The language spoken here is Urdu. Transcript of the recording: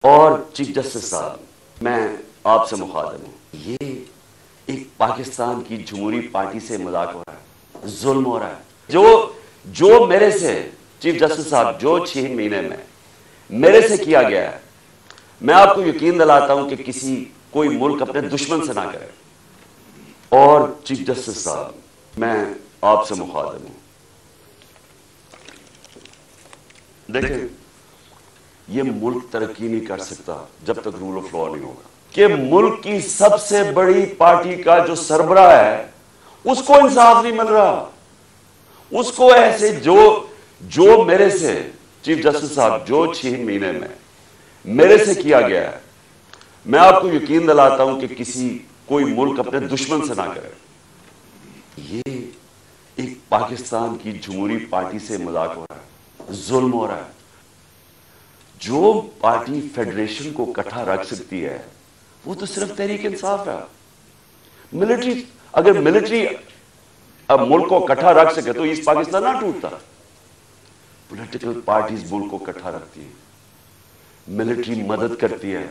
اور چیف جسٹس صاحب، میں آپ سے مخاطب ہوں، یہ ایک پاکستان کی جمہوری پارٹی سے مذاق ہو رہا ہے، ظلم ہو رہا ہے، جو میرے سے چیف جسٹس صاحب جو 6 مہینے میں میرے سے کیا گیا ہے، میں آپ کو یقین دلاتا ہوں کہ کوئی ملک اپنے دشمن سے نہ کرے۔ اور چیف جسٹس صاحب، میں آپ سے مخاطب ہوں، دیکھیں یہ ملک ترقی نہیں کر سکتا جب تک رول آف لا نہیں ہوگا، کہ ملک کی سب سے بڑی پارٹی کا جو سربراہ ہے اس کو انصاف نہیں مل رہا، اس کو ایسے جو میرے سے چیف جسٹس صاحب جو 6 مہینے میں میرے سے کیا گیا ہے، میں آپ کو یقین دلاتا ہوں کہ کوئی ملک اپنے دشمن سے نہ کرے۔ یہ ایک پاکستان کی جمہوری پارٹی سے مذاق ہو رہا ہے، ظلم ہو رہا ہے۔ جو پارٹی فیڈریشن کو اکٹھا رکھ سکتی ہے وہ تو صرف تحریک انصاف ہے۔ اگر ملٹری اب ملک کو اکٹھا رکھ سکے تو ایسٹ پاکستان نہ ٹوٹتا۔ پولیٹیکل پارٹیز ملک کو اکٹھا رکھتی ہیں، ملٹری مدد کرتی ہے،